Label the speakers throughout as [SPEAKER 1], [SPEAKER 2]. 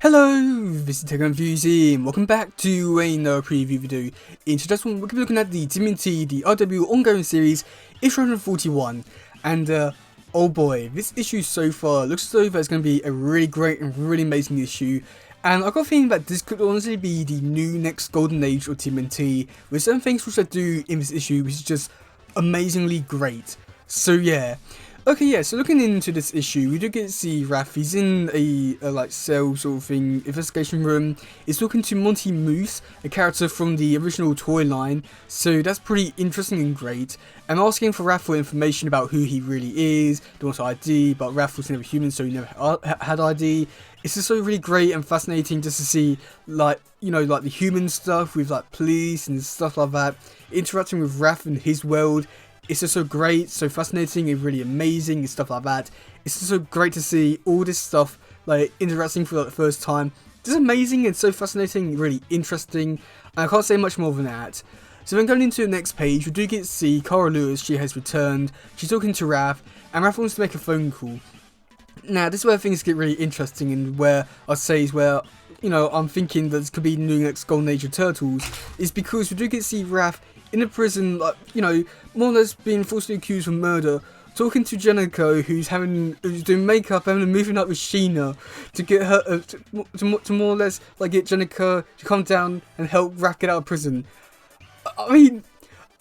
[SPEAKER 1] Hello, this is teddygaming and welcome back to another preview video. In today's one, we're going to be looking at the tmnt, the RW ongoing series, issue 141. And oh boy, this issue so far looks as though it's going to be a really great and really amazing issue. And I've got a feeling that this could honestly be the new next golden age of tmnt, with certain things which I do in this issue which is just amazingly great. So yeah. Okay, yeah, so looking into this issue, we do get to see Raph. He's in a like cell sort of thing, investigation room. He's talking to Monty Moose, a character from the original toy line, so that's pretty interesting and great. I'm asking for Raph for information about who he really is, don't want ID, but Raph was never human, so he never had ID. It's just so really great and fascinating just to see, like, you know, like the human stuff with like police and stuff like that, interacting with Raph and his world. It's just so great, so fascinating and really amazing and stuff like that. It's just so great to see all this stuff like interacting for like, the first time. It's amazing and so fascinating, really interesting. And I can't say much more than that. So then going into the next page, we do get to see Cara Lewis. She has returned. She's talking to Raph, and Raph wants to make a phone call. Now this is where things get really interesting, and where I'd say is where, you know, I'm thinking that this could be new next Golden Age of Turtles, is because we do get to see Raph in a prison, like, you know, more or less being falsely accused of murder, talking to Jennifer, who's doing makeup, and moving up with Sheena to get her to more or less like get Jennifer to come down and help Raph get out of prison. I mean,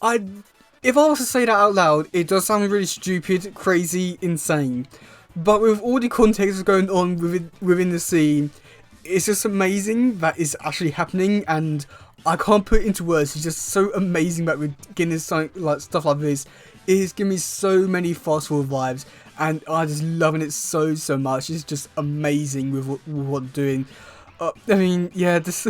[SPEAKER 1] if I was to say that out loud, it does sound really stupid, crazy, insane. But with all the context going on within the scene, it's just amazing that it's actually happening, and I can't put it into words. It's just so amazing that we're getting this like stuff like this. It is giving me so many fast forward vibes, and I'm just loving it so much. It's just amazing with what I'm doing. I mean, yeah, this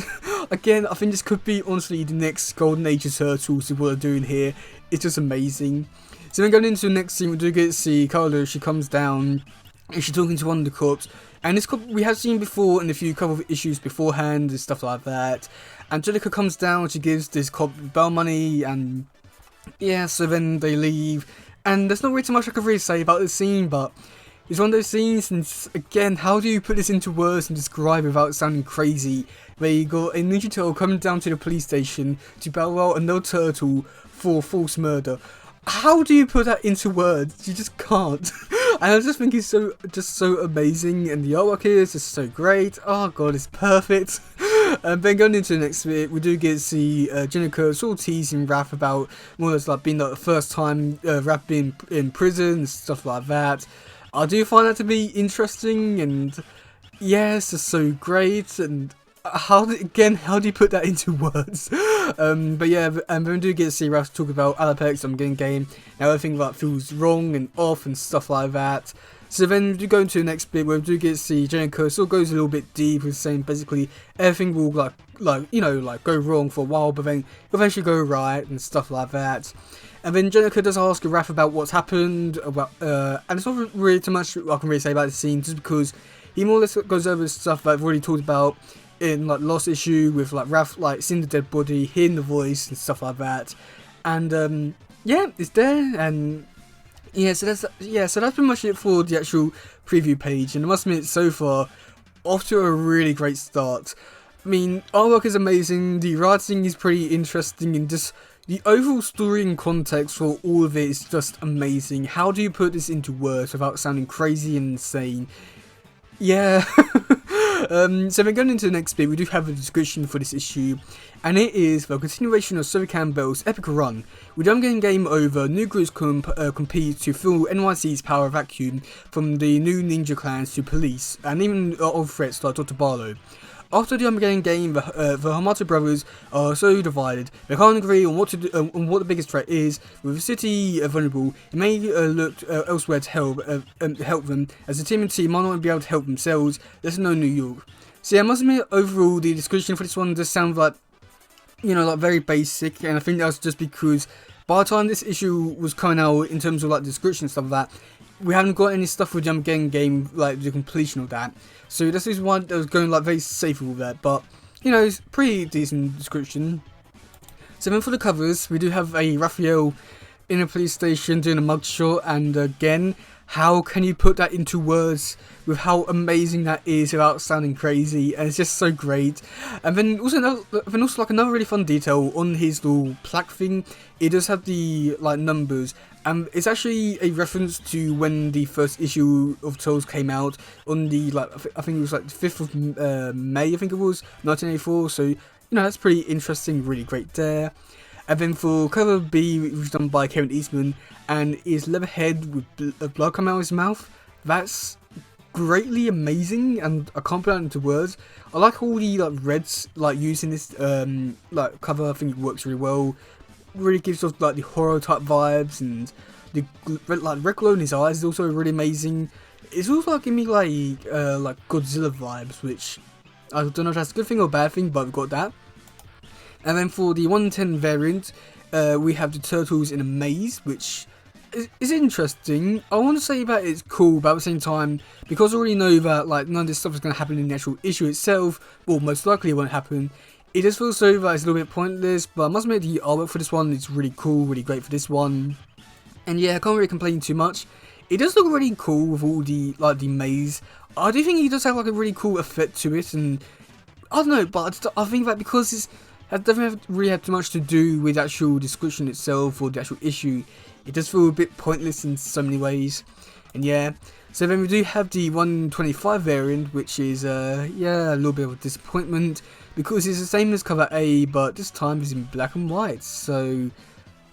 [SPEAKER 1] again, I think this could be honestly the next Golden Age of Turtles with what they're doing here. It's just amazing. So then going into the next scene, we do get to see Carla. She comes down and she's talking to one of the cops. And this cop we have seen before in a few couple of issues beforehand and stuff like that. Angelica comes down, she gives this cop bail money, and yeah, so then they leave. And there's not really too much I can really say about this scene, but it's one of those scenes, and again, how do you put this into words and describe it without sounding crazy? Where you got a Ninja Turtle coming down to the police station to bail out another turtle for false murder. How do you put that into words? You just can't. And I just think it's just so amazing, and the artwork here is just so great. Oh god, it's perfect. And then going into the next bit, we do get to see Jennifer sort of teasing Raph about more or less like being like the first time Raph being in prison and stuff like that. I do find that to be interesting, and yeah, it's just so great. And how do you put that into words? But yeah, and then we do get to see Raph talk about Alapex on Game Game, now everything that feels wrong and off and stuff like that. So then we do go into the next bit where we do get to see Jennifer sort of goes a little bit deep with saying basically everything will like you know, like go wrong for a while, but then eventually go right and stuff like that. And then Jennifer does ask Raph about what's happened, about and it's not really too much I can really say about the scene, just because he more or less goes over stuff that I've already talked about in like last issue, with like Raph like seeing the dead body, hearing the voice and stuff like that. And yeah, it's there. And yeah, so that's pretty much it for the actual preview page. And I must admit, so far off to a really great start. I mean, artwork is amazing, the writing is pretty interesting, and just the overall story and context for all of it is just amazing. How do you put this into words without sounding crazy and insane? Yeah. So then going into the next bit, we do have a description for this issue, and it is the continuation of Sophie Campbell's epic run. With Game Over, new groups compete to fill NYC's power vacuum, from the new ninja clans to police, and even old threats like Dr. Barlow. After the Armageddon game, the Hamato brothers are so divided, they can't agree on what to do, on what the biggest threat is. With the city vulnerable, it may look elsewhere to help them, as the tmnt might not be able to help themselves, let alone New York. So yeah, I must admit, overall, the description for this one does sound like, you know, like very basic, and I think that's just because by the time this issue was coming out, in terms of like description and stuff like that, we haven't got any stuff with the Armageddon game, like the completion of that. So this is one that was going like very safe with that, but you know, it's pretty decent description. So then for the covers, we do have a Raphael in a police station doing a mugshot, and again, how can you put that into words with how amazing that is without sounding crazy? And it's just so great. And then also like another really fun detail on his little plaque thing, it does have the like numbers, and it's actually a reference to when the first issue of Tales came out on the like I think it was like the 5th of May, I think it was 1984. So that's pretty interesting, really great there. And then for cover B, it was done by Kevin Eastman, and his Leatherhead with blood coming out of his mouth. That's greatly amazing, and I can't put that into words. I like all the like reds like using this like cover. I think it works really well. Really gives off like the horror type vibes, and the red glow in his eyes is also really amazing. It's also like giving me like Godzilla vibes, which I don't know if that's a good thing or a bad thing, but we've got that. And then for the 110 variant, we have the turtles in a maze, which is interesting. I want to say that it's cool, but at the same time, because I already know that like none of this stuff is going to happen in the actual issue itself, well, most likely it won't happen. It just feels so that it's a little bit pointless, but I must admit the artwork for this one is really cool, really great for this one. And yeah, I can't really complain too much. It does look really cool with all the like the maze. I do think it does have like a really cool effect to it, and I don't know, but I think that because it doesn't really have too much to do with the actual description itself or the actual issue, it does feel a bit pointless in so many ways. And yeah, so then we do have the 125 variant, which is yeah, a little bit of a disappointment because it's the same as cover A, but this time it's in black and white. So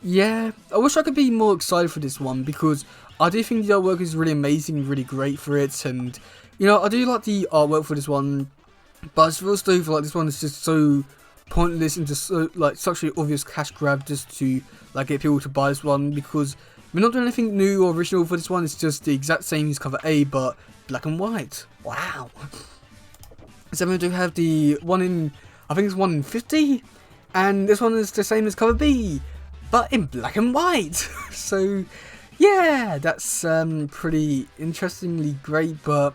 [SPEAKER 1] yeah, I wish I could be more excited for this one because I do think the artwork is really amazing, really great for it, and I do like the artwork for this one, but I just feel like this one is just so pointless and just so, like such an obvious cash grab just to like get people to buy this one, because we're not doing anything new or original for this one. It's just the exact same as cover A but black and white. Wow. So we do have the one in, I think it's 1 in 50, and this one is the same as cover B but in black and white. So yeah, that's pretty interestingly great, but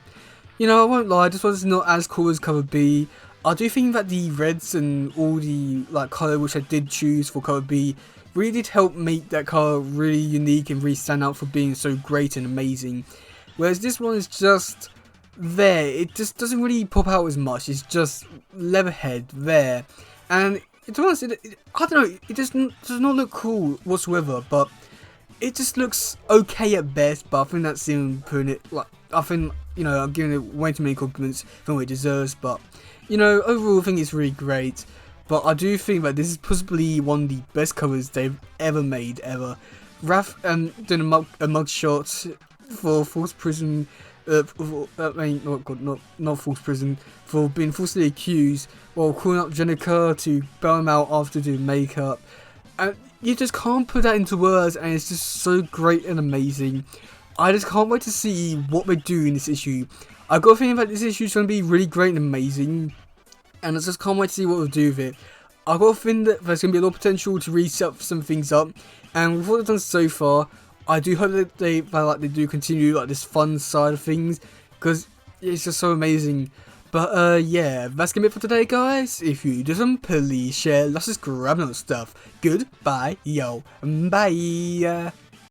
[SPEAKER 1] I won't lie, this one's not as cool as cover B. I do think that the reds and all the like colour which I did choose for cover B really did help make that colour really unique and really stand out for being so great and amazing. Whereas this one is just there, it just doesn't really pop out as much. It's just Leatherhead there, and to be honest, I don't know, it just does not look cool whatsoever. But it just looks okay at best. But I think that's even putting it like, I think I'm giving it way too many compliments for what it deserves. But overall I think it's really great, but I do think that this is possibly one of the best covers they've ever made, ever. Raph doing a mugshot for false prison, not false prison, for being falsely accused, while calling up Jenica to bail him out after doing makeup. And you just can't put that into words, and it's just so great and amazing. I just can't wait to see what they do in this issue. I've got a feeling that this issue is going to be really great and amazing, and I just can't wait to see what they'll do with it. I've got a feeling that there's going to be a lot of potential to reset some things up, and with what they've done so far, I do hope that they do continue like this fun side of things, because it's just so amazing. But yeah, that's going to be it for today, guys. If you do some, please share, let's just grab another stuff. Goodbye, yo, bye.